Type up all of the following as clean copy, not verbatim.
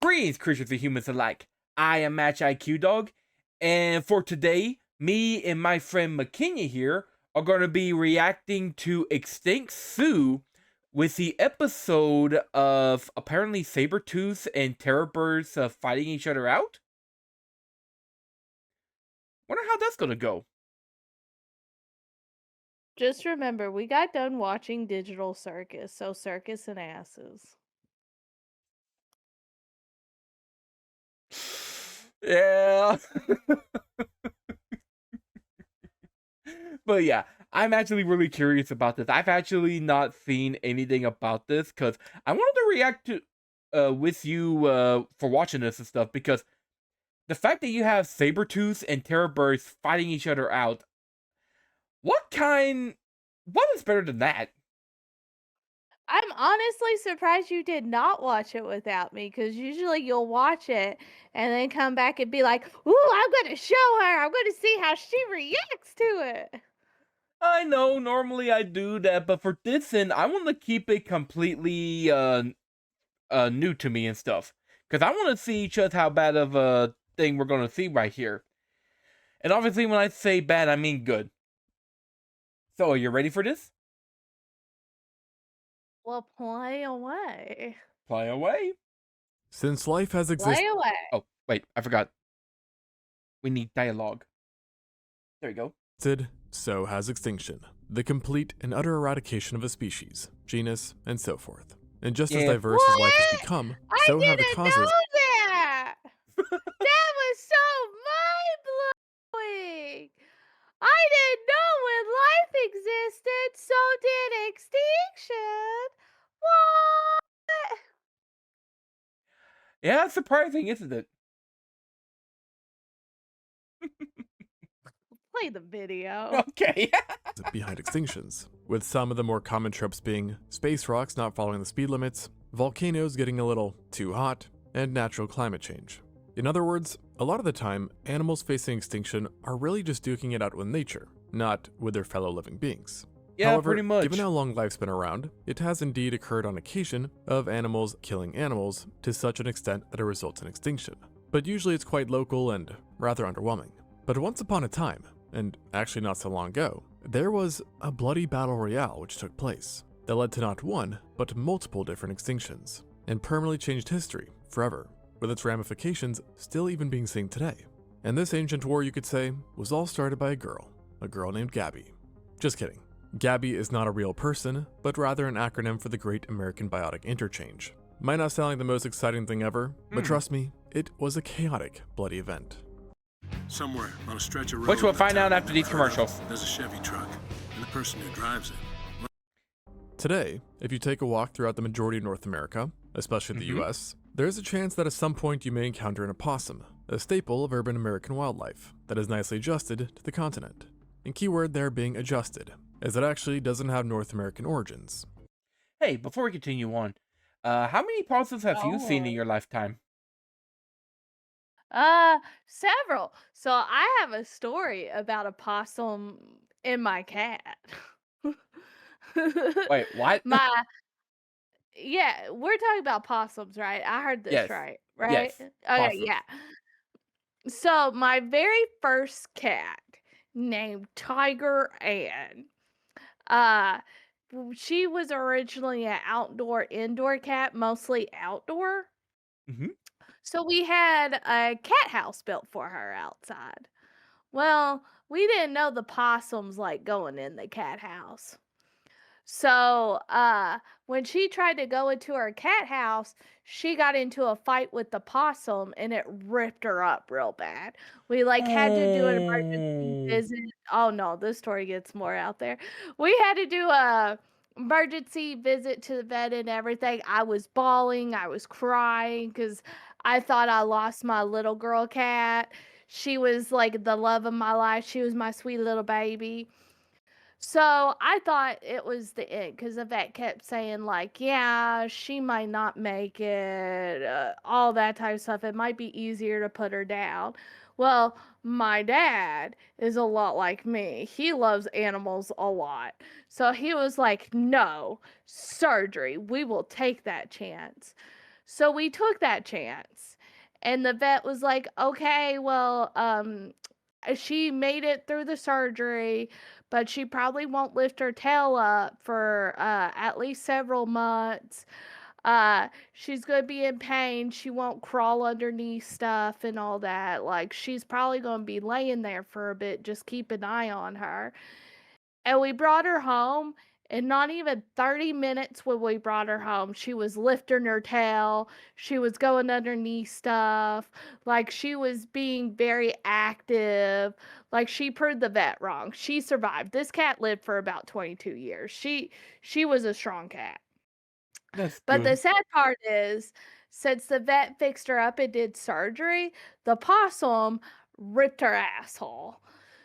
Greetings, creatures and humans alike. I am MagiQDog, and for today, me and my friend Makenna here are going to be reacting to ExtinctZoo with the episode of apparently Sabertooth and Terror Birds fighting each other out. Wonder how that's going to go. Just remember, we got done watching Digital Circus, so circus and asses. Yeah. But yeah, I'm actually really curious about this. I've actually not seen anything about this because I wanted to react to with you for watching this and stuff, because the fact that you have Sabertooth and Terror Birds fighting each other out, what is better than that? I'm honestly surprised you did not watch it without me, because usually you'll watch it and then come back and be like, "Ooh, I'm gonna show her. I'm gonna see how she reacts to it." I know normally I do that, but for this one, I want to keep it completely new to me and stuff, because I want to see just how bad of a thing we're going to see right here. And obviously, when I say bad, I mean good. So, are you ready for this? Well, play away. Play away. Since life has Play existed, away. Oh, wait, I forgot. We need dialogue. There you go. so has extinction. The complete and utter eradication of a species, genus, and so forth. And just as diverse as life has become, I so have the didn't causes. know that. That was so mind-blowing. I didn't know when life existed, so did extinction. What? Yeah, it's surprising, isn't it? Play the video. Okay. behind extinctions, with some of the more common tropes being space rocks not following the speed limits, volcanoes getting a little too hot, and natural climate change. In other words, a lot of the time, animals facing extinction are really just duking it out with nature, not with their fellow living beings. Yeah, However, pretty much. given how long life's been around, it has indeed occurred on occasion of animals killing animals to such an extent that it results in extinction. But usually it's quite local and rather underwhelming. But once upon a time, and actually not so long ago, there was a bloody battle royale which took place that led to not one, but multiple different extinctions, and permanently changed history forever, with its ramifications still even being seen today. And this ancient war, you could say, was all started by a girl named Gabby. Just kidding. Gabby is not a real person, but rather an acronym for the Great American Biotic Interchange. Might not sound like the most exciting thing ever, but trust me, it was a chaotic, bloody event. Somewhere on a stretch of road, Which we'll find out after these commercials. There's a Chevy truck, and the person who drives it. Today, if you take a walk throughout the majority of North America, especially the US, there's a chance that at some point you may encounter an opossum, a staple of urban American wildlife that is nicely adjusted to the continent. And keyword there being adjusted, as it actually doesn't have North American origins. Hey, before we continue on, how many possums have you seen in your lifetime? Several. So I have a story about a possum and my cat. Wait, what? My Yeah, we're talking about possums, right? I heard this Yes. right, right? Yes. Okay, Possums. yeah. So my very first cat, named Tiger Ann, uh, she was originally an outdoor-indoor cat, mostly outdoor. Mm-hmm. So we had a cat house built for her outside. Well, we didn't know the possums like going in the cat house. So, when she tried to go into her cat house, she got into a fight with the possum and it ripped her up real bad. We like had to do an emergency Oh. visit. Oh no, this story gets more out there. We had to do a emergency visit to the vet and everything. I was bawling, I was crying because I thought I lost my little girl cat. She was like the love of my life. She was my sweet little baby. So I thought it was the end because the vet kept saying, like, yeah, she might not make it, all that type of stuff. It might be easier to put her down. Well, my dad is a lot like me. He loves animals a lot. So he was like, no, surgery. We will take that chance. So we took that chance. And the vet was like, okay, well, she made it through the surgery, but she probably won't lift her tail up for at least several months. She's gonna be in pain. She won't crawl underneath stuff and all that. Like, she's probably gonna be laying there for a bit. Just keep an eye on her. And we brought her home, and not even 30 minutes when we brought her home, she was lifting her tail. She was going underneath stuff. Like, she was being very active. Like, she proved the vet wrong. She survived. This cat lived for about 22 years. She was a strong cat. That's But the good. sad part is, since the vet fixed her up and did surgery, the possum ripped her asshole.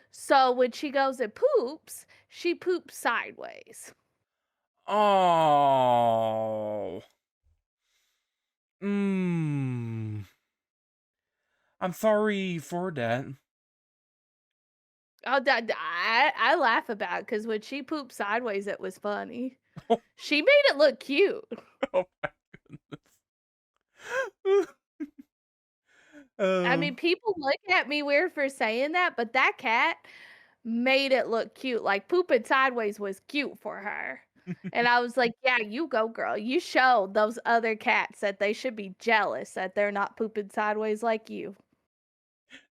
So when she goes and poops, she poops sideways. Oh. Mm. I'm sorry for that. Oh, I laugh about it because when she pooped sideways, it was funny. She made it look cute. Oh my goodness. I mean, people look at me weird for saying that, but that cat made it look cute. Like, pooping sideways was cute for her. And I was like, yeah, you go, girl. You showed those other cats that they should be jealous that they're not pooping sideways like you.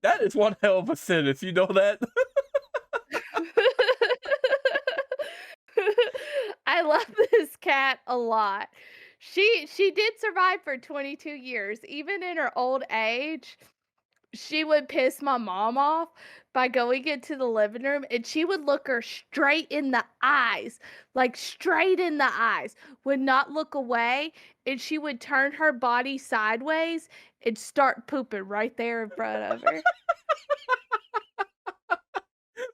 That is one hell of a sentence. You know that? I love this cat a lot. She did survive for 22 years. Even in her old age, she would piss my mom off by going into the living room, and she would look her straight in the eyes, like straight in the eyes, would not look away, and she would turn her body sideways and start pooping right there in front of her.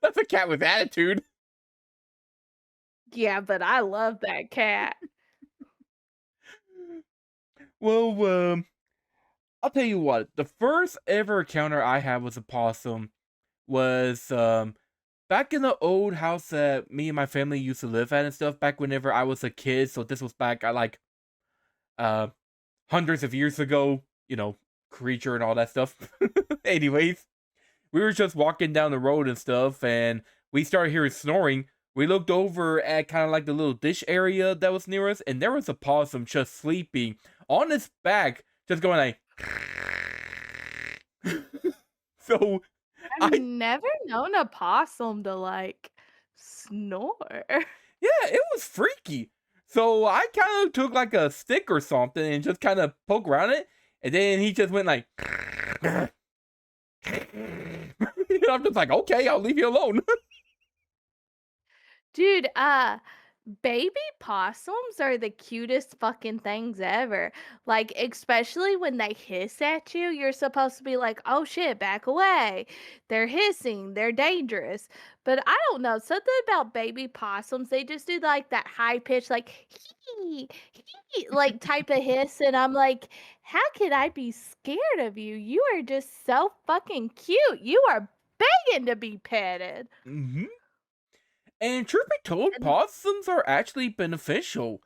That's a cat with attitude. Yeah, but I love that cat. Well, I'll tell you what. The first ever encounter I had with a possum was back in the old house that me and my family used to live at and stuff. Back whenever I was a kid, so this was back at like hundreds of years ago. You know, creature and all that stuff. Anyways, we were just walking down the road and stuff, and we started hearing snoring. We looked over at kind of like the little dish area that was near us, and there was a possum just sleeping on its back, just going like. So I've I never known a possum to like snore. yeah, it was freaky. So I kind of took like a stick or something and just kind of poke around it, and then he just went like. I'm just like, okay, I'll leave you alone. Dude, baby possums are the cutest fucking things ever. Like, especially when they hiss at you, you're supposed to be like, oh shit, back away. They're hissing, they're dangerous. But I don't know, something about baby possums, they just do like that high pitch, like, hee, hee, like type of hiss. And I'm like, how can I be scared of you? You are just so fucking cute. You are begging to be petted. Hmm. And truth be told, And possums are actually beneficial.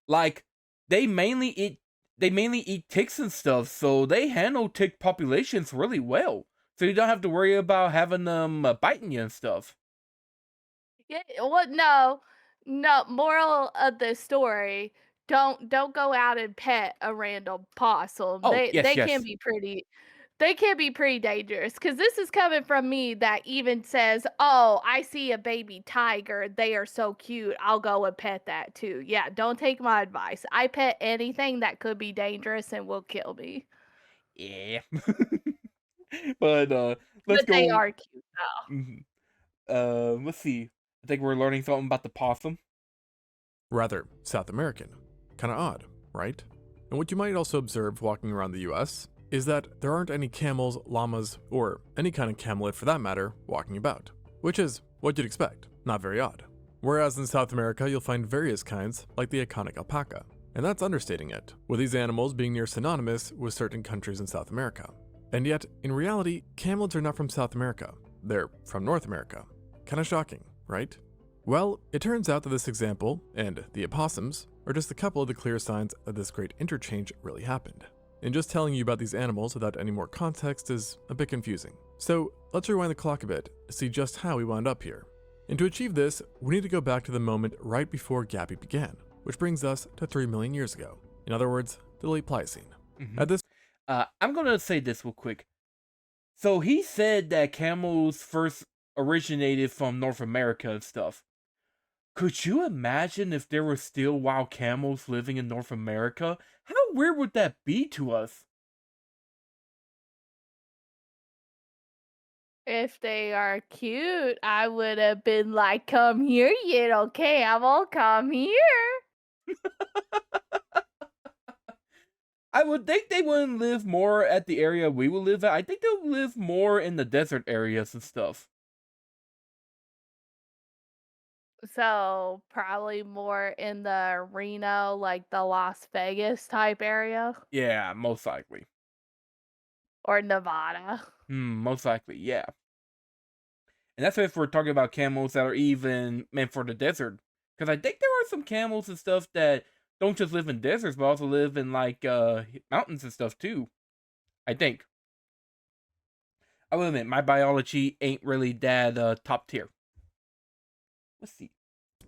Like they mainly eat ticks and stuff, so they handle tick populations really well. So you don't have to worry about having them biting you and stuff. yeah, well, no, no. Moral of the story: don't go out and pet a random possum. Oh, They yes, can yes. be pretty. They can be pretty dangerous. Cause this is coming from me that even says, "Oh, I see a baby tiger. They are so cute. I'll go and pet that too." Yeah, don't take my advice. I pet anything that could be dangerous and will kill me. Yeah. But let's But they go. are cute though. Mhm. Let's see. I think we're learning something about the possum. Rather, South American. Kinda odd, right? And what you might also observe walking around the US is that there aren't any camels, llamas, or any kind of camelid for that matter, walking about. Which is what you'd expect, not very odd. Whereas in South America, you'll find various kinds, like the iconic alpaca. And that's understating it, with these animals being near synonymous with certain countries in South America. And yet, in reality, camelids are not from South America. They're from North America. Kinda shocking, right? Well, it turns out that this example, and the opossums, are just a couple of the clear signs that this great interchange really happened. And just telling you about these animals without any more context is a bit confusing. So let's rewind the clock a bit to see just how we wound up here. And to achieve this, we need to go back to the moment right before Gabby began, which brings us to 3 million years ago. In other words, the late Pliocene. At this I'm gonna say this real quick. So he said that camels first originated from North America and stuff. Could you imagine if there were still wild camels living in North America? How weird would that be to us? If they are cute, I would have been like, come here, you little camel, come here. I would think they wouldn't live more at the area we would live at. I think they'll live more in the desert areas and stuff. So probably more in the Reno, like the Las Vegas type area, Yeah, most likely. or Nevada. Most likely, yeah. And that's if we're talking about camels that are even meant for the desert. Because I think there are some camels and stuff that don't just live in deserts, but also live in like mountains and stuff too. I think. I will admit, my biology ain't really that top tier. Let's see.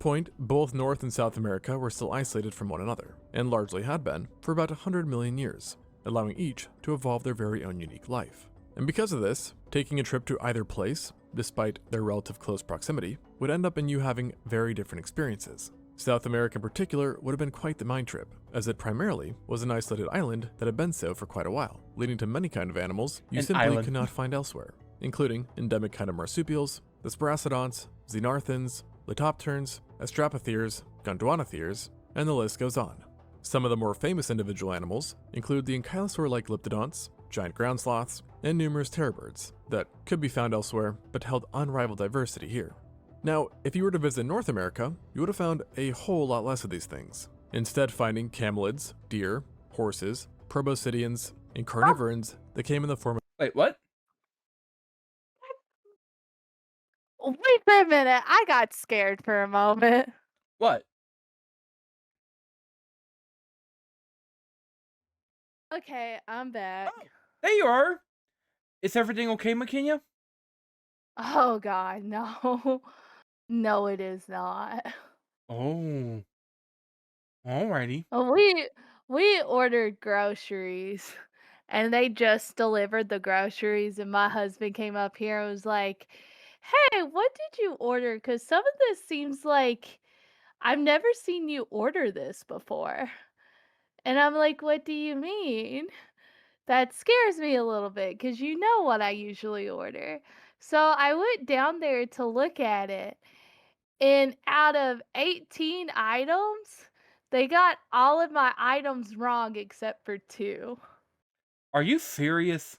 point, both North and South America were still isolated from one another, and largely had been for about 100 million years, allowing each to evolve their very own unique life. And because of this, taking a trip to either place, despite their relative close proximity, would end up in you having very different experiences. South America in particular would have been quite the mind trip, as it primarily was an isolated island that had been so for quite a while, leading to many kind of animals you simply could not find elsewhere, including endemic kind of marsupials, the Sparassodonts, Xenarthans, Leptopterns, Astrapotheres, Gondwanatheres, and the list goes on. Some of the more famous individual animals include the ankylosaur-like Leptodonts, giant ground sloths, and numerous terror birds that could be found elsewhere but held unrivaled diversity here. Now, if you were to visit North America, you would have found a whole lot less of these things, instead finding camelids, deer, horses, proboscideans, and carnivorans that came in the form of— Wait, what? Wait a minute, I got scared for a moment. What? Okay, I'm back. Oh, there you are. Is everything okay, Makenna? Oh God, no. No, it is not. Oh, alrighty. We ordered groceries and they just delivered the groceries and my husband came up here and was like, "Hey, what did you order? Cuz some of this seems like I've never seen you order this before." And I'm like, "What do you mean?" That scares me a little bit because you know what I usually order. So I went down there to look at it, and out of 18 items, they got all of my items wrong except for 2. Are you serious?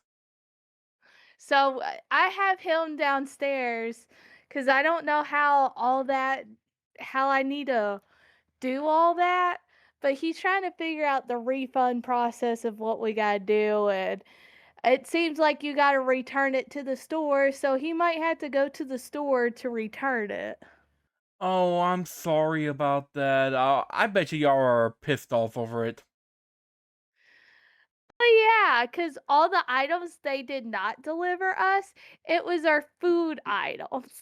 So I have him downstairs because I don't know how I need to do all that. But he's trying to figure out the refund process of what we got to do. And it seems like you gotta return it to the store, so he might have to go to the store to return it. Oh, I'm sorry about that. I bet you y'all are pissed off over it. Yeah, cause all the items they did not deliver us, it was our food items.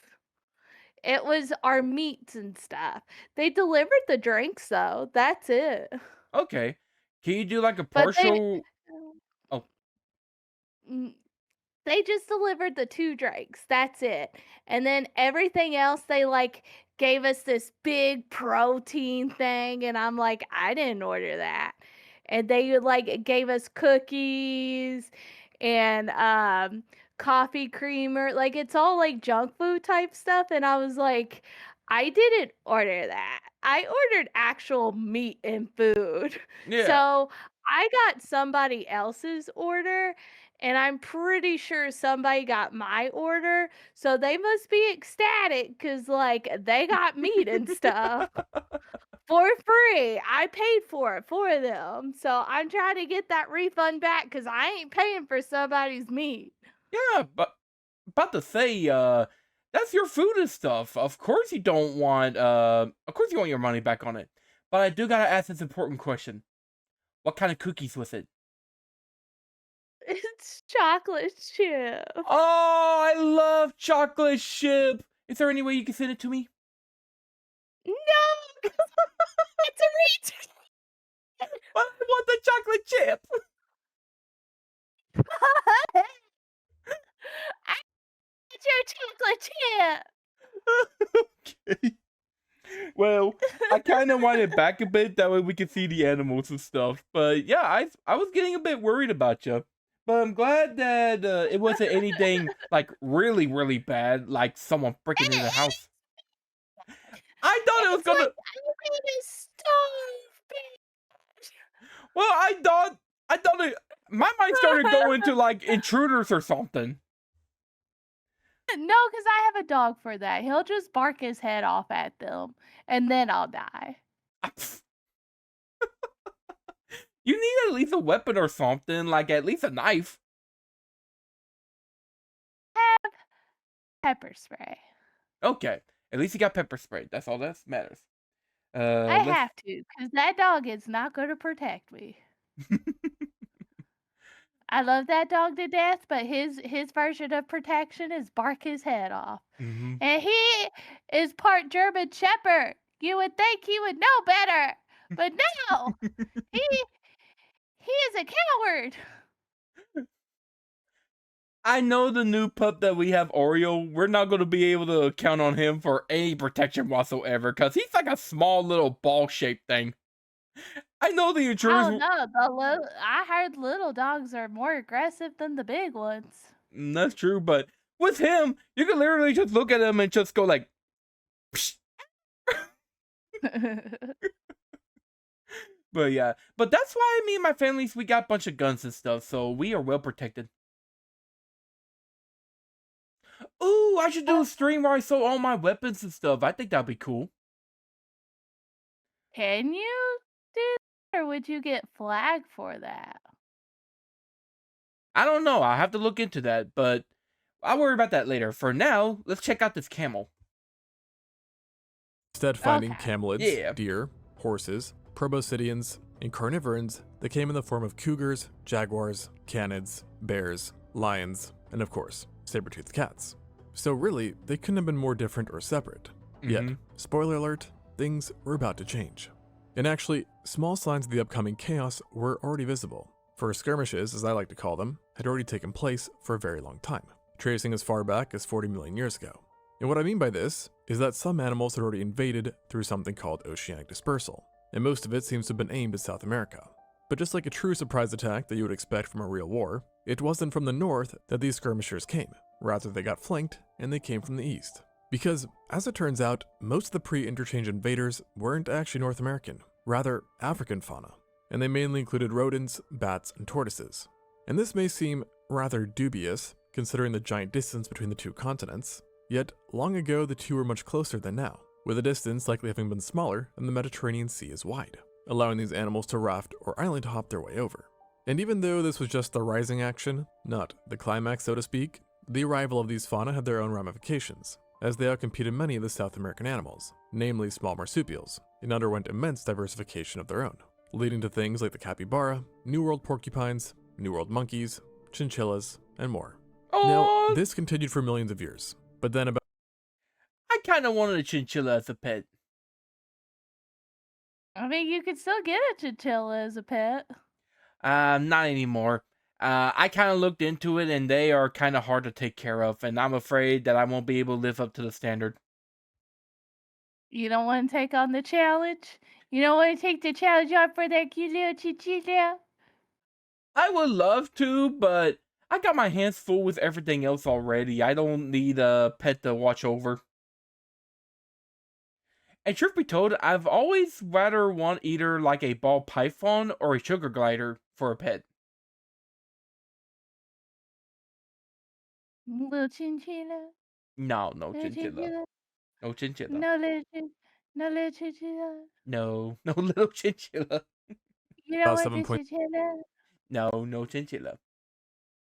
It was our meats and stuff. They delivered the drinks though, that's it. Okay. Can you do like a But partial? Oh, mm, they just delivered the 2 drinks, that's it, and then everything else, they, like, gave us this big protein thing, and I'm like, "I didn't order that." And they, like, gave us cookies and, coffee creamer, like, it's all, like, junk food type stuff, and I was like, "I didn't order that. I ordered actual meat and food." yeah. So, I got somebody else's order, and I'm pretty sure somebody got my order, so they must be ecstatic because, like, they got meat and stuff for free. I paid for it for them, so I'm trying to get that refund back because I ain't paying for somebody's meat. Yeah, but about to say, that's your food and stuff. Of course you don't want, of course you want your money back on it. But I do gotta ask this important question. What kind of cookies was it? It's chocolate chip. Oh, I love chocolate chip. Is there any way you can send it to me? No, 'cause it's a reach. I want the chocolate chip. I want your chocolate chip. Okay. Well, I kind of want it back a bit. That way we can see the animals and stuff. But yeah, I was getting a bit worried about you. But I'm glad that it wasn't anything like really, really bad, like someone freaking in the house. I thought it was It's gonna. like I'm gonna starve, bitch. Well, I thought it. My mind started going to like intruders or something. No, because I have a dog for that. He'll just bark his head off at them, and then I'll die. You need at least a weapon or something, like at least a knife. Have pepper spray. Okay, at least you got pepper spray. That's all that matters. I Let's. have to, because that dog is not going to protect me. I love that dog to death, but his version of protection is bark his head off. Mhm. And he is part German Shepherd. You would think he would know better, but no, he is a coward. I know the new pup that we have, Oreo. We're not going to be able to count on him for any protection whatsoever, because he's like a small little ball-shaped thing. I know the I intruders. don't know. I heard little dogs are more aggressive than the big ones. That's true, but with him, you can literally just look at him and just go like, psh. But yeah, but that's why me and my families, we got a bunch of guns and stuff, so we are well protected. Ooh, I should do a stream where I sell all my weapons and stuff. I think that'd be cool. Can you do that, or would you get flagged for that? I don't know. I'll have to look into that, but I'll worry about that later. For now, let's check out this camel. Instead, finding Okay. camelids, Yeah. deer, horses, proboscideans, and carnivorans that came in the form of cougars, jaguars, canids, bears, lions, and of course, saber-toothed cats. So really, they couldn't have been more different or separate. Yet, Mhm. spoiler alert, things were about to change. And actually, small signs of the upcoming chaos were already visible, for skirmishes, as I like to call them, had already taken place for a very long time, tracing as far back as 40 million years ago. And what I mean by this is that some animals had already invaded through something called oceanic dispersal, and most of it seems to have been aimed at South America. But just like a true surprise attack that you would expect from a real war, it wasn't from the north that these skirmishers came. Rather, they got flanked, and they came from the east. Because, as it turns out, most of the pre-interchange invaders weren't actually North American, rather African fauna, and they mainly included rodents, bats, and tortoises. And this may seem rather dubious, considering the giant distance between the two continents, yet long ago the two were much closer than now, with the distance likely having been smaller than the Mediterranean Sea is wide, allowing these animals to raft or island hop their way over. And even though this was just the rising action, not the climax so to speak, the arrival of these fauna had their own ramifications, as they outcompeted many of the South American animals, namely small marsupials, and underwent immense diversification of their own, leading to things like the capybara, New World porcupines, New World monkeys, chinchillas, and more. Now, this continued for millions of years, but then about I kind of wanted a chinchilla as a pet. I mean, you could still get a chinchilla as a pet. Not anymore. I kind of looked into it, and they are kind of hard to take care of, and I'm afraid that I won't be able to live up to the standard. You don't want to take on the challenge? You don't want to take the challenge on for that cute little chinchilla? I would love to, but I got my hands full with everything else already. I don't need a pet to watch over. And truth be told, I've always rather want either like a ball python or a sugar glider for a pet. Little chinchilla? No Little chinchilla. chinchilla? No chinchilla. No little chinchilla? No little chinchilla. You don't About want 7 the chinchilla? No chinchilla.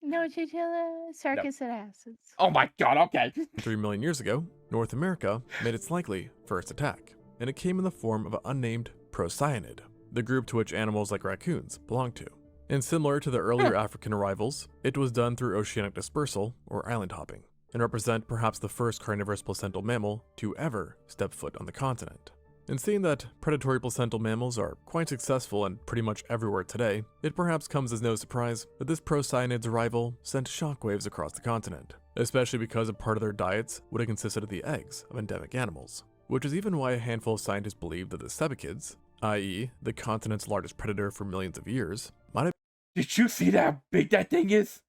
No chinchilla? Circus and asses. Oh my god, okay. 3 million years ago, North America made its likely first attack, and it came in the form of an unnamed procyanid, the group to which animals like raccoons belong to. And similar to the earlier African arrivals, it was done through oceanic dispersal or island hopping, and represent perhaps the first carnivorous placental mammal to ever step foot on the continent. And seeing that predatory placental mammals are quite successful and pretty much everywhere today, it perhaps comes as no surprise that this procyanid's arrival sent shockwaves across the continent, especially because a part of their diets would have consisted of the eggs of endemic animals, which is even why a handful of scientists believe that the Sabertooth, i.e. the continent's largest predator for millions of years, might have. Did you see that how big that thing is?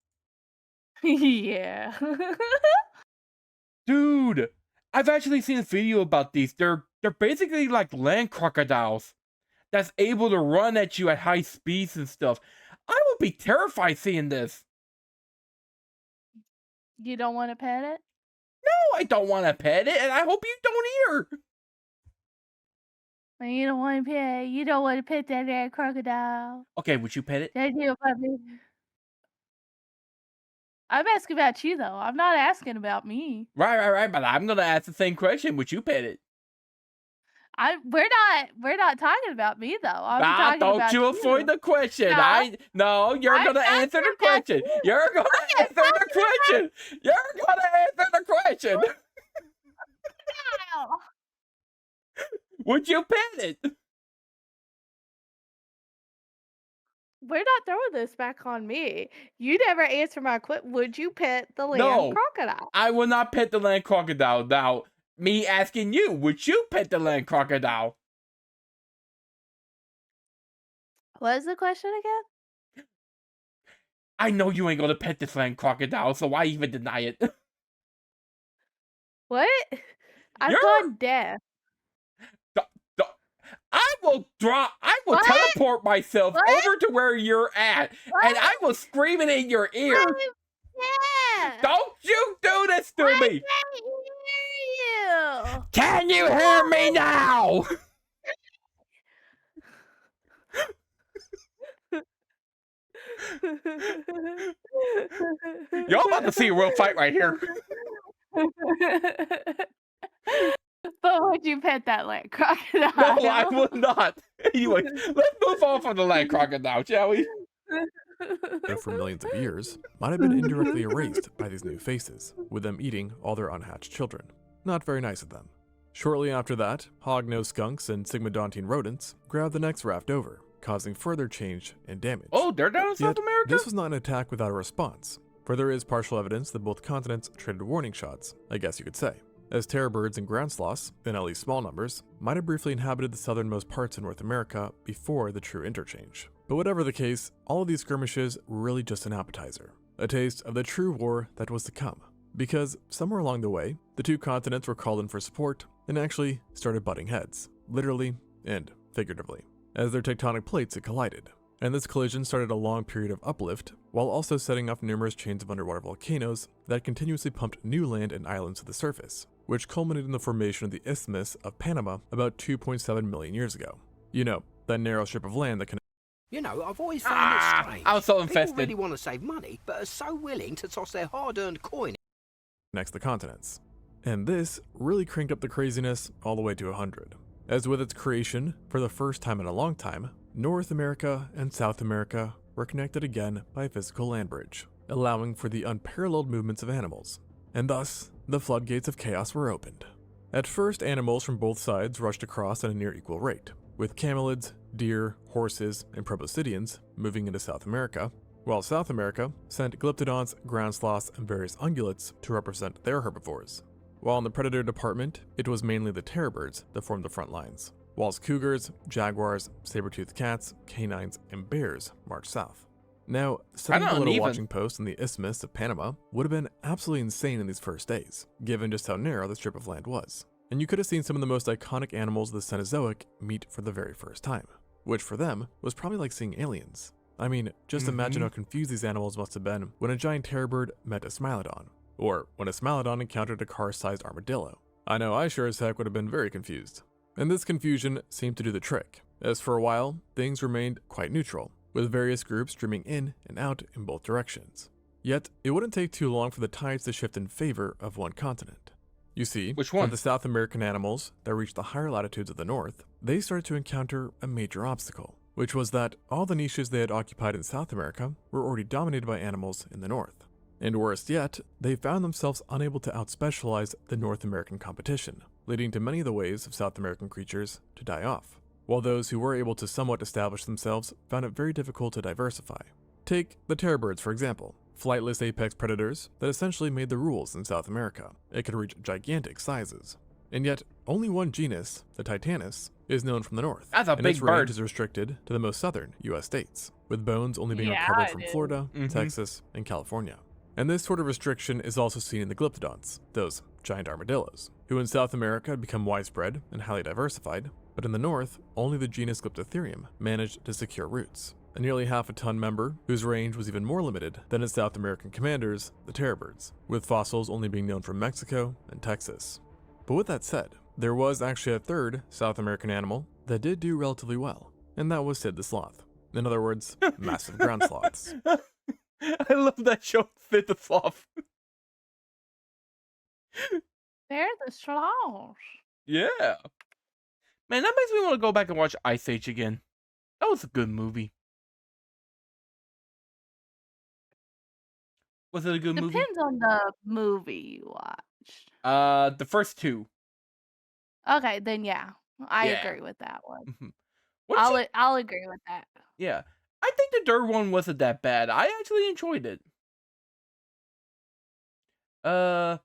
Yeah. Dude, I've actually seen a video about these. They're basically like land crocodiles that's able to run at you at high speeds and stuff. I would be terrified seeing this. You don't want to pet it? No, I don't want to pet it, and I hope you don't either. You don't want to pet. You don't want to pet that there crocodile. Okay, would you pet it? That little puppy. I'm asking about you though. I'm not asking about me. Right. But I'm gonna ask the same question. Would you pet it? We're not talking about me though. I'm talking don't about you avoid the question. No. You're I'm gonna answer the question. You're gonna answer the question. You're gonna answer the question. Would you pet it? We're not throwing this back on me. You never answered my question. Would you pet the land No. crocodile? I will not pet the land crocodile. Now, me asking you, would you pet the land crocodile? What is the question again? I know you ain't gonna pet this land crocodile, so why even deny it? What? I've You're- gone deaf. I will What? teleport myself What? over to where you're at, and I will scream it in your ear. Yeah. Don't you do this to I me! can't hear you. Can you hear me now? You're about to see a real fight right here. But would you pet that land crocodile? No, I would not. Anyway, let's move on from the land crocodile, shall we? For millions of years, might have been indirectly erased by these new faces, with them eating all their unhatched children. Not very nice of them. Shortly after that, hog-nosed skunks and sigmodontine rodents grabbed the next raft over, causing further change and damage. Oh, they're down in South Yet, America? this was not an attack without a response, for there is partial evidence that both continents traded warning shots, I guess you could say, as terror birds and ground sloths, in at least small numbers, might have briefly inhabited the southernmost parts of North America before the true interchange. But whatever the case, all of these skirmishes were really just an appetizer, a taste of the true war that was to come. Because somewhere along the way, the two continents were called in for support and actually started butting heads, literally and figuratively, as their tectonic plates had collided. And this collision started a long period of uplift, while also setting off numerous chains of underwater volcanoes that continuously pumped new land and islands to the surface, which culminated in the formation of the Isthmus of Panama about 2.7 million years ago. You know, that narrow strip of land that can. You know, I've always found it strange. I was so People infested. really want to save money, but are so willing to toss their hard-earned coin. Connects the continents. And this really cranked up the craziness all the way to 100. As with its creation, for the first time in a long time, North America and South America were connected again by a physical land bridge, allowing for the unparalleled movements of animals. And thus, the floodgates of chaos were opened. At first, animals from both sides rushed across at a near equal rate, with camelids, deer, horses, and proboscideans moving into South America, while South America sent glyptodonts, ground sloths, and various ungulates to represent their herbivores. While in the predator department, it was mainly the terror birds that formed the front lines, whilst cougars, jaguars, saber-toothed cats, canines, and bears marched south. Now, setting a little watching post in the Isthmus of Panama would have been absolutely insane in these first days, given just how narrow the strip of land was. And you could have seen some of the most iconic animals of the Cenozoic meet for the very first time, which for them was probably like seeing aliens. I mean, just imagine how confused these animals must have been when a giant terror bird met a smilodon, or when a smilodon encountered a car-sized armadillo. I know I sure as heck would have been very confused. And this confusion seemed to do the trick, as for a while, things remained quite neutral, with various groups streaming in and out in both directions. Yet, it wouldn't take too long for the tides to shift in favor of one continent. You see, Which for one? the South American animals that reached the higher latitudes of the north, they started to encounter a major obstacle, which was that all the niches they had occupied in South America were already dominated by animals in the north. And worse yet, they found themselves unable to outspecialize the North American competition, leading to many of the ways of South American creatures to die off, while those who were able to somewhat establish themselves found it very difficult to diversify. Take the terror birds, for example, flightless apex predators that essentially made the rules in South America. It could reach gigantic sizes. And yet, only one genus, the Titanus, is known from the north. That's a and big its range bird. is restricted to the most southern U.S. states, with bones only being Yeah, recovered it from is. Florida, Mhm. Texas, and California. And this sort of restriction is also seen in the glyptodonts, those giant armadillos, who in South America had become widespread and highly diversified, but in the north, only the genus Glyptotherium managed to secure roots. A nearly half-a-ton member whose range was even more limited than its South American commanders, the terror birds, with fossils only being known from Mexico and Texas. But with that said, there was actually a third South American animal that did do relatively well, and that was Sid the Sloth. In other words, massive ground sloths. I love that show, Sid the Sloth. They're the sloths. Yeah. Man, that makes me want to go back and watch Ice Age again. That was a good movie. Was it a good movie? Depends on the movie you watched. The first two. Okay, then yeah, I Yeah. agree with that one. Mhm. What did you- I'll agree with that. Yeah. I think the third one wasn't that bad. I actually enjoyed it. I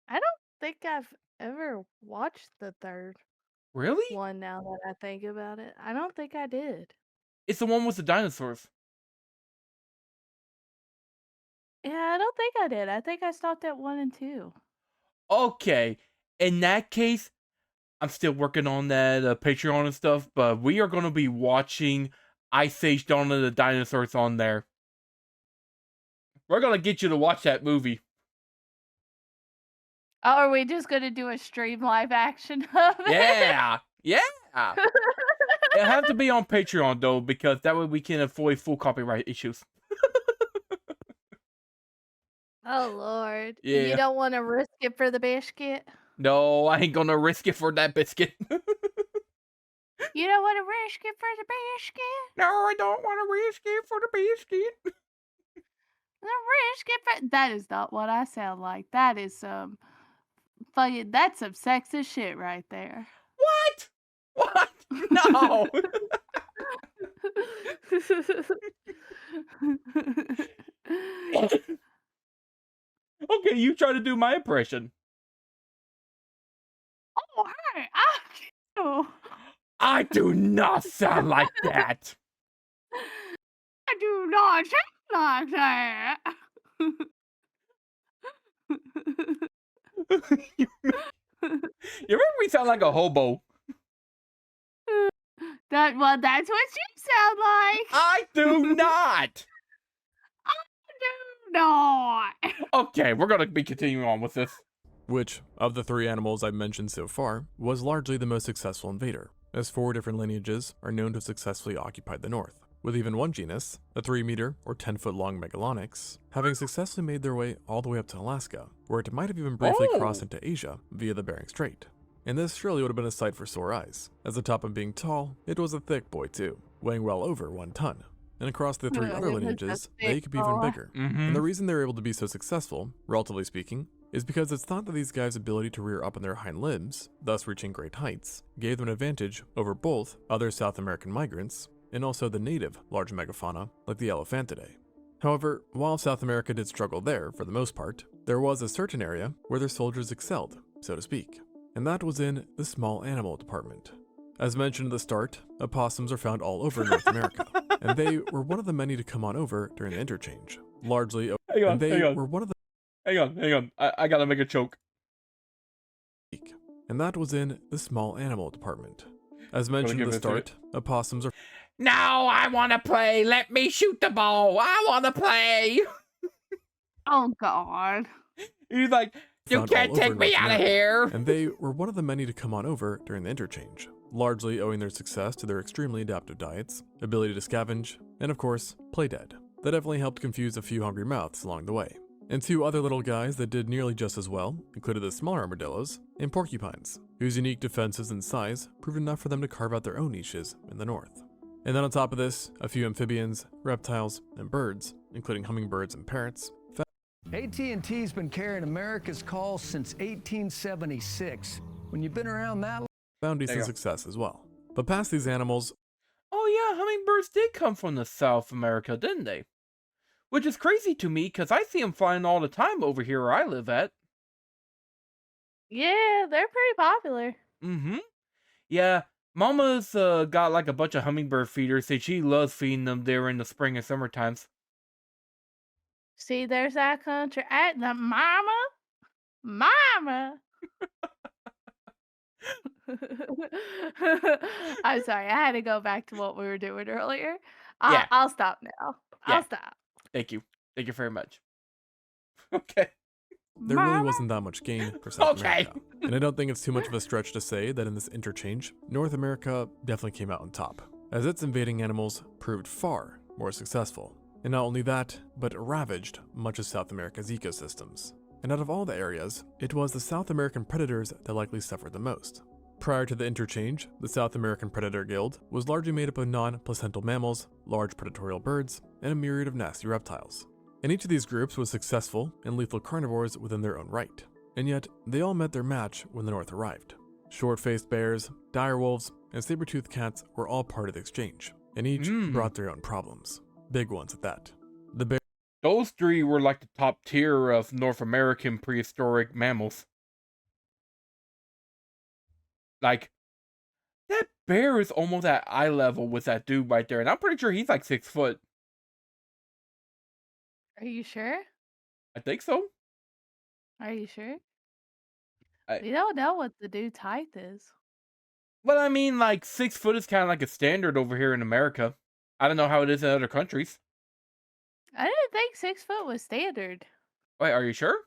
don't think I've ever watched the third Really? one now that I think about it. I don't think I did. It's the one with the dinosaurs. Yeah, I don't think I did. I think I stopped at 1 and 2. Okay. In that case, I'm still working on that Patreon and stuff, but we are going to be watching Ice Age Dawn of the Dinosaurs on there. We're going to get you to watch that movie. Oh, are we just gonna do a stream live action of it? Yeah. Yeah. It'll have to be on Patreon, though, because that way we can avoid full copyright issues. Oh Lord. Yeah. You don't want to risk it for the biscuit? No, I ain't going to risk it for that biscuit. You don't want to risk it for the biscuit? No, I don't want to risk it for the biscuit. The risk it for... That is not what I sound like. That is some fucking... That's some sexist shit right there. What? What? No. Okay, you try to do my impression. Oh, hey, I do not sound like that. I do not sound like that. You remember me sound like a hobo? That's what you sound like. I do not. Do not. Okay, we're gonna be continuing on with this. Which, of the three animals I've mentioned so far, was largely the most successful invader, as 4 different lineages are known to have successfully occupied the north, with even one genus, a 3-meter or 10-foot long Megalonyx, having successfully made their way all the way up to Alaska, where it might have even briefly crossed into Asia via the Bering Strait. And this surely would have been a sight for sore eyes, as on top of being tall, it was a thick boy too, weighing well over 1 ton. And across the 3 Yeah, other it was a lineages, thick they could be even boy. bigger. Mm-hmm. And the reason they were able to be so successful, relatively speaking, is because it's thought that these guys' ability to rear up on their hind limbs, thus reaching great heights, gave them an advantage over both other South American migrants and also the native large megafauna like the Elephantidae. However, while South America did struggle there for the most part, there was a certain area where their soldiers excelled, so to speak, and that was in the small animal department. As mentioned at the start, opossums are found all over North America, and they were one of the many to come on over during the interchange, largely, Hang on, and they hang on. were one of the Hang on. I gotta make a choke. and that was in the small animal department. As mentioned at give the it to it. start, opossums are No, I wanna play. Let me shoot the ball. I wanna play. Oh God. He's like, you found can't all over take me North out of America, here. and they were one of the many to come on over during the interchange, largely owing their success to their extremely adaptive diets, ability to scavenge, and of course, play dead. That definitely helped confuse a few hungry mouths along the way. And two other little guys that did nearly just as well included the smaller armadillos and porcupines, whose unique defenses and size proved enough for them to carve out their own niches in the north. And then on top of this, a few amphibians, reptiles, and birds, including hummingbirds and parrots. AT&T's been carrying America's calls since 1876. When you've been around that long, Found decent success as well. But past these animals, Oh yeah, hummingbirds did come from the South America, didn't they? Which is crazy to me, because I see them flying all the time over here where I live at. Yeah, they're pretty popular. Mm-hmm. Yeah, Mama's got like a bunch of hummingbird feeders, and she loves feeding them there in the spring and summer times. See, there's that country at the mama. I'm sorry, I had to go back to what we were doing earlier. Yeah. I'll stop now. Yeah. I'll stop. Thank you. Thank you very much. Okay. there really Mama. wasn't that much gain for South Okay. America. And I don't think it's too much of a stretch to say that in this interchange, North America definitely came out on top, as its invading animals proved far more successful. And not only that, but ravaged much of South America's ecosystems. And out of all the areas, it was the South American predators that likely suffered the most. Prior to the interchange, the South American Predator Guild was largely made up of non-placental mammals, large predatory birds, and a myriad of nasty reptiles. And each of these groups was successful and lethal carnivores within their own right. And yet, they all met their match when the North arrived. Short-faced bears, direwolves, and saber-toothed cats were all part of the exchange, and each brought their own problems. Big ones at that. The bear Those three were like the top tier of North American prehistoric mammals. Like, that bear is almost at eye level with that dude right there, and I'm pretty sure he's like 6 foot. Are you sure? I think so. Are you sure? I- We don't know what the dude's height is. But I mean, like, 6 foot is kind of like a standard over here in America. I don't know how it is in other countries. I didn't think 6 foot was standard. Wait, are you sure?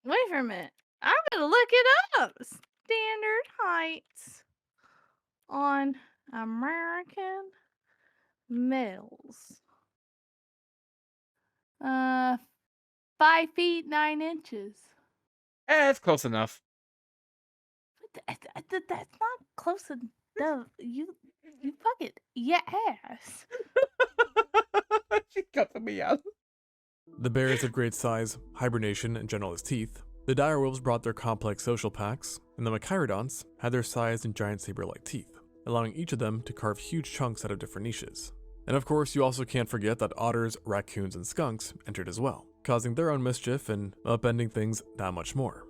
Wait for a minute. I'm gonna look it up. Standard heights on American males. 5 feet 9 inches. It's close enough. That's not close enough. You fucking yes. She cuts me out. The bears had great size, hibernation, and generalist teeth. The direwolves brought their complex social packs, and the Machirodonts had their sized and giant saber-like teeth, allowing each of them to carve huge chunks out of different niches. And of course, you also can't forget that otters, raccoons, and skunks entered as well, causing their own mischief and upending things that much more.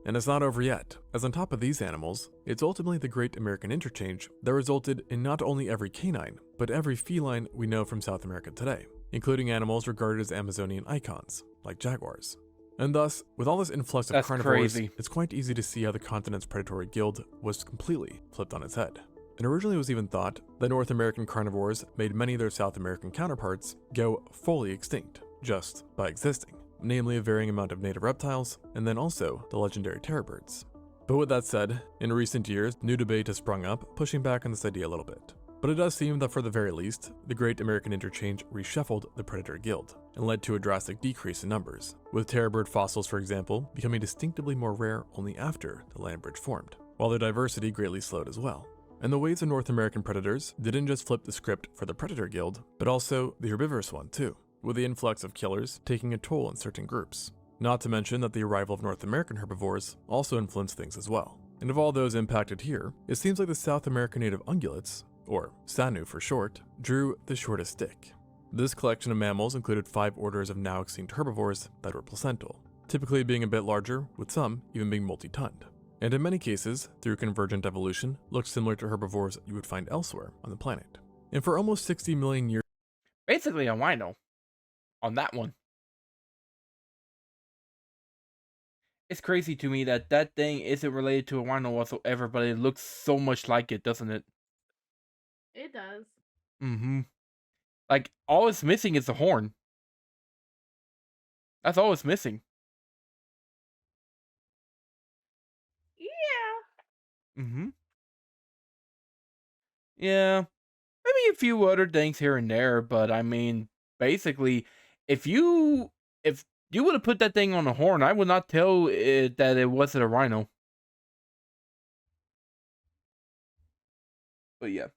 And it's not over yet, as on top of these animals, it's ultimately the Great American Interchange that resulted in not only every canine, but every feline we know from South America today, including animals regarded as Amazonian icons, like jaguars. And thus, with all this influx of That's carnivores, crazy. it's quite easy to see how the continent's predatory guild was completely flipped on its head. And originally it was even thought that North American carnivores made many of their South American counterparts go fully extinct, just by existing, namely a varying amount of native reptiles, and then also the legendary terror birds. But with that said, in recent years, new debate has sprung up, pushing back on this idea a little bit. But it does seem that for the very least, the Great American Interchange reshuffled the Predator Guild, and led to a drastic decrease in numbers, with terror bird fossils, for example, becoming distinctively more rare only after the land bridge formed, while their diversity greatly slowed as well. And the waves of North American predators didn't just flip the script for the Predator Guild, but also the herbivorous one too, with the influx of killers taking a toll on certain groups. Not to mention that the arrival of North American herbivores also influenced things as well. And of all those impacted here, it seems like the South American native ungulates, or SANU for short, drew the shortest stick. This collection of mammals included 5 orders of now extinct herbivores that were placental, typically being a bit larger, with some even being multi-tonned. And in many cases, through convergent evolution, looked similar to herbivores you would find elsewhere on the planet. And for almost 60 million years, Basically a wino. On that one. It's crazy to me that that thing isn't related to a wino whatsoever, but it looks so much like it, doesn't it? It does. Mm-hmm. Like, all it's missing is the horn. That's all it's missing. Yeah. Mm-hmm. Yeah. Maybe a few other things here and there, but I mean, basically, if you would have put that thing on a horn, I would not tell it that it wasn't a rhino. But yeah.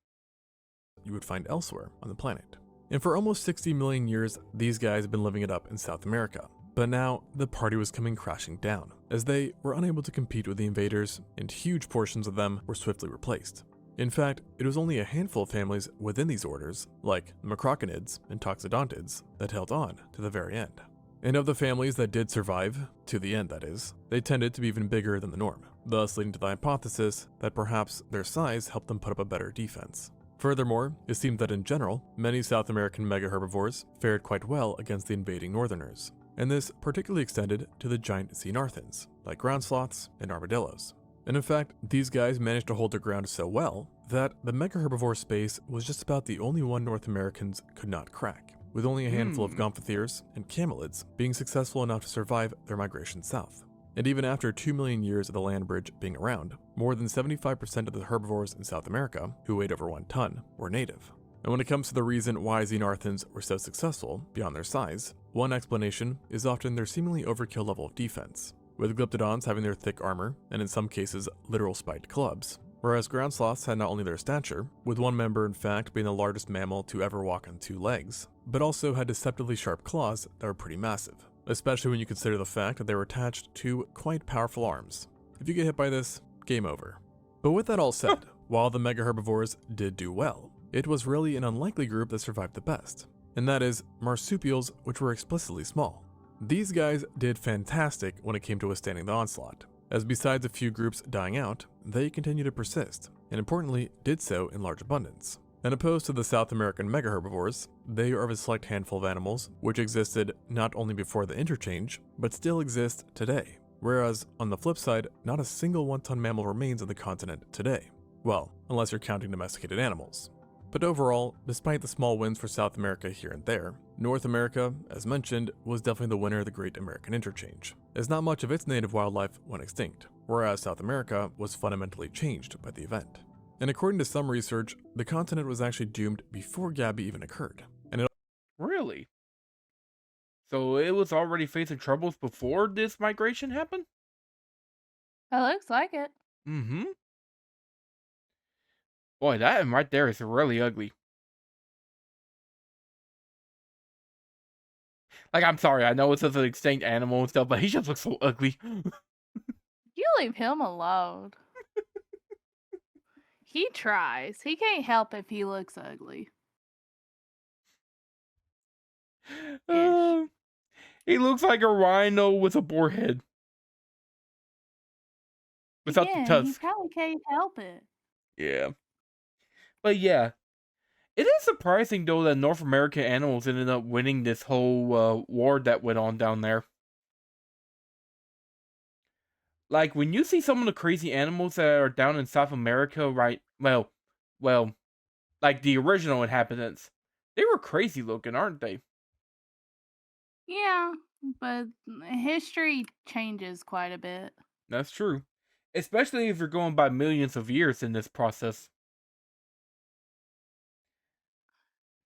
You would find elsewhere on the planet. And for almost 60 million years, these guys have been living it up in South America. But now, the party was coming crashing down, as they were unable to compete with the invaders, and huge portions of them were swiftly replaced. In fact, it was only a handful of families within these orders, like macroconids and toxodontids, that held on to the very end. And of the families that did survive, to the end that is, they tended to be even bigger than the norm, thus leading to the hypothesis that perhaps their size helped them put up a better defense. Furthermore, it seemed that in general, many South American megaherbivores fared quite well against the invading northerners, and this particularly extended to the giant xenarthans, like ground sloths and armadillos. And in fact, these guys managed to hold their ground so well that the megaherbivore space was just about the only one North Americans could not crack, with only a handful of gomphotheres and camelids being successful enough to survive their migration south. And even after 2 million years of the land bridge being around, more than 75% of the herbivores in South America, who weighed over 1 ton, were native. And when it comes to the reason why xenarthans were so successful, beyond their size, one explanation is often their seemingly overkill level of defense, with glyptodons having their thick armor, and in some cases, literal spiked clubs, whereas ground sloths had not only their stature, with one member in fact being the largest mammal to ever walk on 2 legs, but also had deceptively sharp claws that were pretty massive, especially when you consider the fact that they were attached to quite powerful arms. If you get hit by this, game over. But with that all said, while the megaherbivores did do well, it was really an unlikely group that survived the best, and that is marsupials, which were explicitly small. These guys did fantastic when it came to withstanding the onslaught, as besides a few groups dying out, they continued to persist, and importantly, did so in large abundance. And opposed to the South American megaherbivores, they are of a select handful of animals which existed not only before the interchange, but still exist today. Whereas, on the flip side, not a single 1-ton mammal remains on the continent today. Well, unless you're counting domesticated animals. But overall, despite the small wins for South America here and there, North America, as mentioned, was definitely the winner of the Great American Interchange, as not much of its native wildlife went extinct, whereas South America was fundamentally changed by the event. And according to some research, the continent was actually doomed before Gabby even occurred. And it Really? So it was already facing troubles before this migration happened? It looks like it. Mm-hmm. Boy, that one right there is really ugly. Like, I'm sorry, I know it's just an extinct animal and stuff, but he just looks so ugly. You leave him alone. He tries. He can't help if he looks ugly. He looks like a rhino with a boar head. Without the He tusk. probably can't help it. Yeah. But yeah. It is surprising, though, that North American animals ended up winning this whole war that went on down there. Like, when you see some of the crazy animals that are down in South America, right? Well, like the original inhabitants, they were crazy looking, aren't they? Yeah, but history changes quite a bit. That's true. Especially if you're going by millions of years in this process.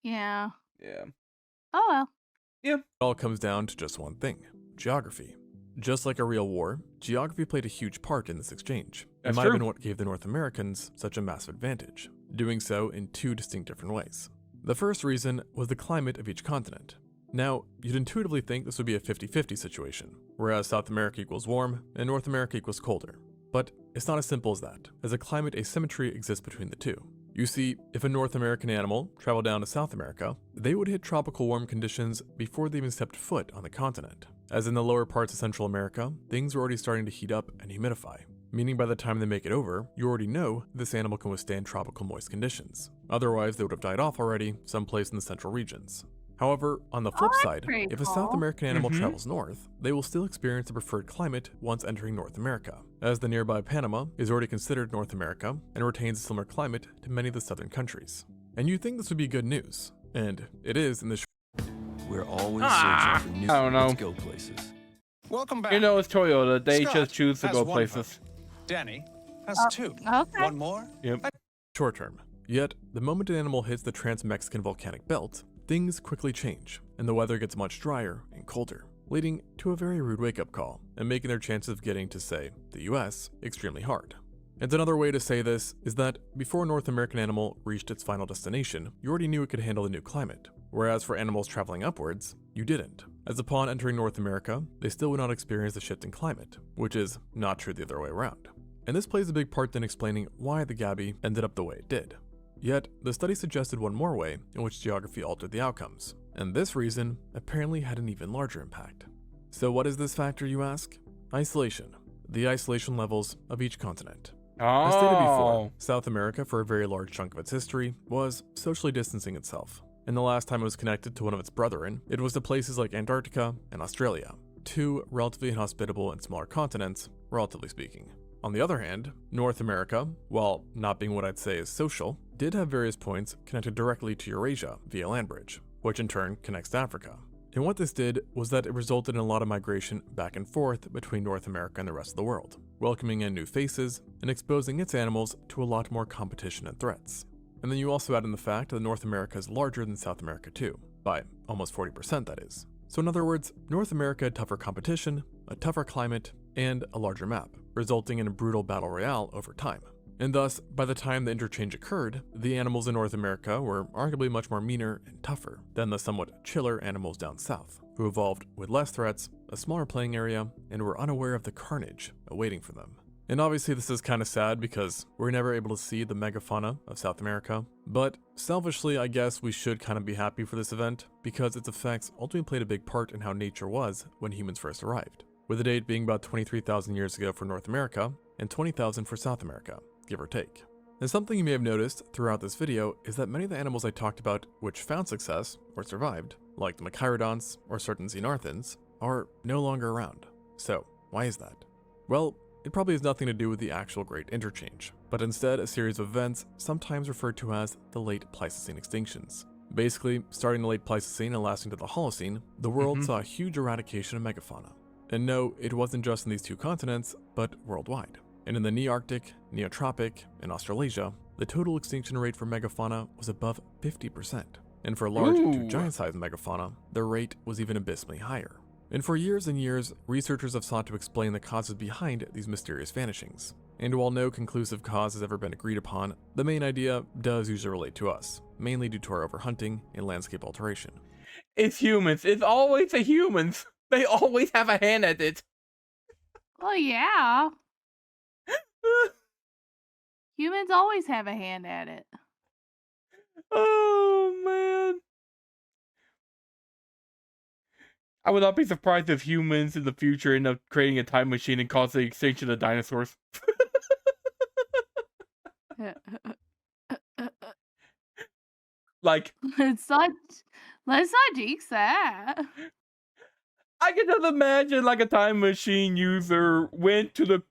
Yeah. Yeah. Oh well. all comes down to just one thing: geography. Just like a real war, geography played a huge part in this exchange. That's it might have true. been what gave the North Americans such a massive advantage, doing so in 2 distinct different ways. The first reason was the climate of each continent. Now, you'd intuitively think this would be a 50-50 situation, whereas South America equals warm and North America equals colder. But it's not as simple as that, as a climate asymmetry exists between the two. You see, if a North American animal traveled down to South America, they would hit tropical warm conditions before they even stepped foot on the continent. As in the lower parts of Central America, things are already starting to heat up and humidify, meaning by the time they make it over, you already know this animal can withstand tropical moist conditions. Otherwise, they would have died off already someplace in the central regions. However, on the flip that's side, pretty if a cool. South American animal Mhm. travels north, they will still experience a preferred climate once entering North America, as the nearby Panama is already considered North America and retains a similar climate to many of the southern countries. And you'd think this would be good news, and it is in the We're always Ah, searching for new I don't know. let's go places. Welcome back. You know, it's Toyota. They Scott just choose to has go one places. vote. Danny has Oh, 2. okay. One more? short term. Yet, the moment an animal hits the trans-Mexican volcanic belt, things quickly change, and the weather gets much drier and colder. leading to a very rude wake-up call and making their chances of getting to, say, the US extremely hard. And another way to say this is that before a North American animal reached its final destination, you already knew it could handle the new climate, whereas for animals traveling upwards, you didn't, as upon entering North America, they still would not experience the shift in climate, which is not true the other way around. And this plays a big part in explaining why the Gabi ended up the way it did. Yet, the study suggested one more way in which geography altered the outcomes, and this reason apparently had an even larger impact. So what is this factor, you ask? Isolation. The isolation levels of each continent. As stated before, South America, for a very large chunk of its history, was socially distancing itself. And the last time it was connected to one of its brethren, it was to places like Antarctica and Australia, two relatively inhospitable and smaller continents, relatively speaking. On the other hand, North America, while not being what I'd say is social, did have various points connected directly to Eurasia via land bridge, which in turn connects to Africa. And what this did was that it resulted in a lot of migration back and forth between North America and the rest of the world, welcoming in new faces and exposing its animals to a lot more competition and threats. And then you also add in the fact that North America is larger than South America too, by almost 40% that is. So in other words, North America had tougher competition, a tougher climate, and a larger map, resulting in a brutal battle royale over time. And thus, by the time the interchange occurred, the animals in North America were arguably much more meaner and tougher than the somewhat chiller animals down south, who evolved with less threats, a smaller playing area, and were unaware of the carnage awaiting for them. And obviously this is kind of sad because we're never able to see the megafauna of South America, but selfishly I guess we should kind of be happy for this event, because its effects ultimately played a big part in how nature was when humans first arrived, with the date being about 23,000 years ago for North America and 20,000 for South America, give or take. And something you may have noticed throughout this video is that many of the animals I talked about which found success or survived, like the Machirodonts or certain Xenarthans, are no longer around. So, why is that? Well, it probably has nothing to do with the actual Great Interchange, but instead a series of events sometimes referred to as the Late Pleistocene extinctions. Basically, starting in the Late Pleistocene and lasting to the Holocene, the world saw a huge eradication of megafauna. And no, it wasn't just in these two continents, but worldwide. And in the Nearctic, Neotropic, and Australasia, the total extinction rate for megafauna was above 50%. And for large to giant-sized megafauna, the rate was even abysmally higher. And for years and years, researchers have sought to explain the causes behind these mysterious vanishings. And while no conclusive cause has ever been agreed upon, the main idea does usually relate to us, mainly due to our overhunting and landscape alteration. It's humans. It's always the humans. They always have a hand at it. Well, yeah. Humans always have a hand at it. Oh, man. I would not be surprised if humans in the future end up creating a time machine and cause the extinction of dinosaurs. Like, Let's not jinx that. I can just imagine like a time machine user went to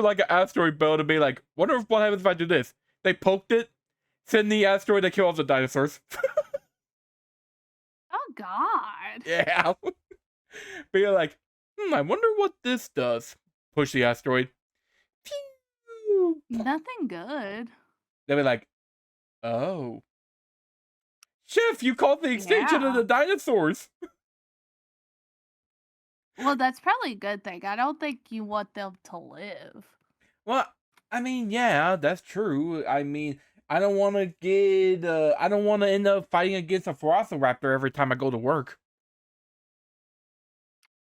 like an asteroid belt and be like, wonder what happens if I do this. They poked it, send the asteroid to kill all the dinosaurs. Oh God. Yeah. Be like, I wonder what this does. Push the asteroid. Pew! Nothing good. They'll be like, oh. Chef, you called the extinction of the dinosaurs. Well, that's probably a good thing. I don't think you want them to live. Well, I mean, yeah, that's true. I mean, I don't want to end up fighting against a velociraptor every time I go to work.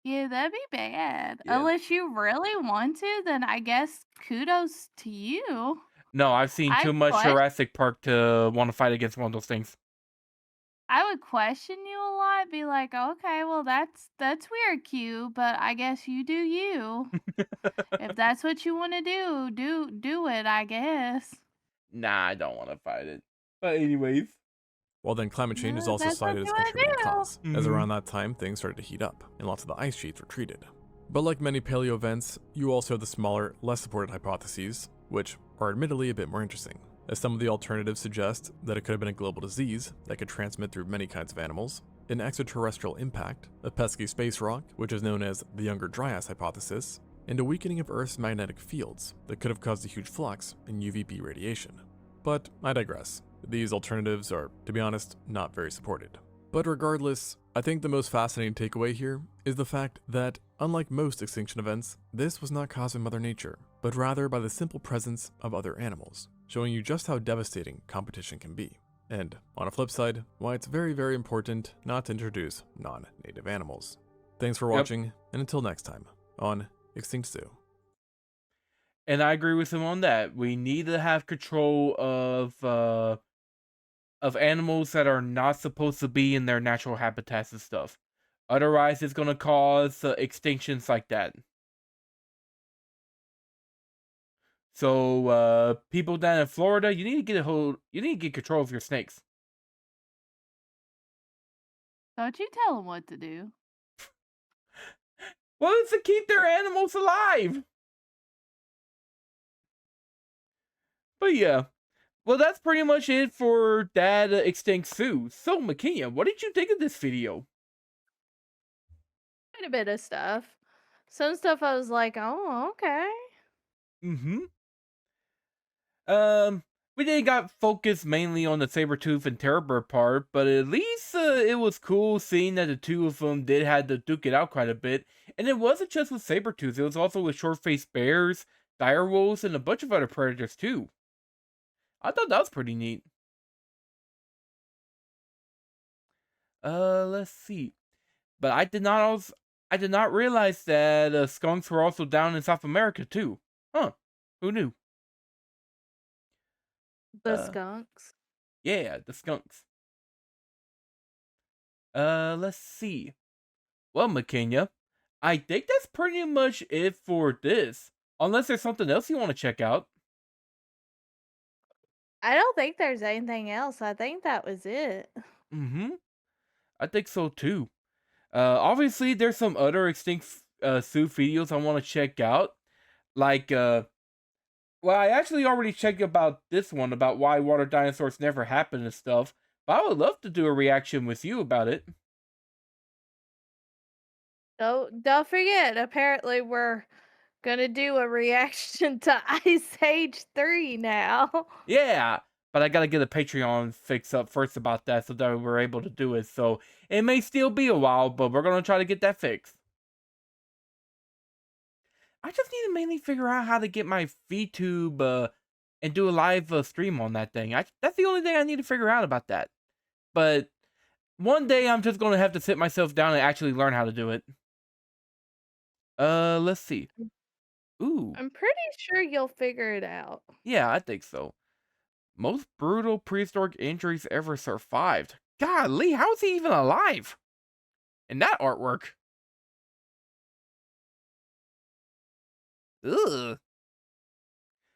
Yeah, that'd be bad. Yeah. Unless you really want to, then I guess kudos to you. No, I've seen too much Jurassic Park to want to fight against one of those things. I would question you a lot, be like, okay, well that's weird, Q, but I guess you do you. If that's what you want to do it, I guess. Nah, I don't want to fight it. But anyways. Well then, climate change is also cited as a contributing cause, as around that time things started to heat up, and lots of the ice sheets retreated. But like many paleo events, you also have the smaller, less supported hypotheses, which are admittedly a bit more interesting, as some of the alternatives suggest that it could have been a global disease that could transmit through many kinds of animals, an extraterrestrial impact, a pesky space rock, which is known as the Younger Dryas hypothesis, and a weakening of Earth's magnetic fields that could have caused a huge flux in UVB radiation. But I digress. These alternatives are, to be honest, not very supported. But regardless, I think the most fascinating takeaway here is the fact that, unlike most extinction events, this was not caused by Mother Nature, but rather by the simple presence of other animals, showing you just how devastating competition can be. And, on a flip side, why it's very, very important not to introduce non-native animals. Thanks for watching, and until next time, on ExtinctZoo. And I agree with him on that. We need to have control of animals that are not supposed to be in their natural habitats and stuff. Otherwise, it's gonna cause extinctions like that. So, people down in Florida, you need to get control of your snakes. Don't you tell them what to do. Well, it's to keep their animals alive. But yeah. Well, that's pretty much it for that ExtinctZoo. So, Makenna, what did you think of this video? Quite a bit of stuff. Some stuff I was like, oh, okay. We didn't got focused mainly on the Sabertooth and Terror Bird part, but at least it was cool seeing that the two of them did had to duke it out quite a bit. And it wasn't just with Sabertooth, it was also with short-faced bears, direwolves, and a bunch of other predators too. I thought that was pretty neat. Let's see. But I did not realize that skunks were also down in South America too. Huh? Who knew? The skunks. Yeah, the skunks. Let's see. Well, Makenna, I think that's pretty much it for this. Unless there's something else you want to check out. I don't think there's anything else. I think that was it. I think so too. Obviously, there's some other ExtinctZoo videos I want to check out. Like, well, I actually already checked about this one, about why water dinosaurs never happened and stuff. But I would love to do a reaction with you about it. Don't forget, apparently we're gonna do a reaction to Ice Age 3 now. Yeah, but I gotta get a Patreon fix up first about that so that we're able to do it. So it may still be a while, but we're gonna try to get that fixed. I just need to mainly figure out how to get my VTube and do a live stream on that thing. That's the only thing I need to figure out about that. But one day I'm just gonna have to sit myself down and actually learn how to do it. Let's see. Ooh, I'm pretty sure you'll figure it out. yeah, I think so. Most brutal prehistoric injuries ever survived. Golly, how is he even alive? And that artwork. Ugh.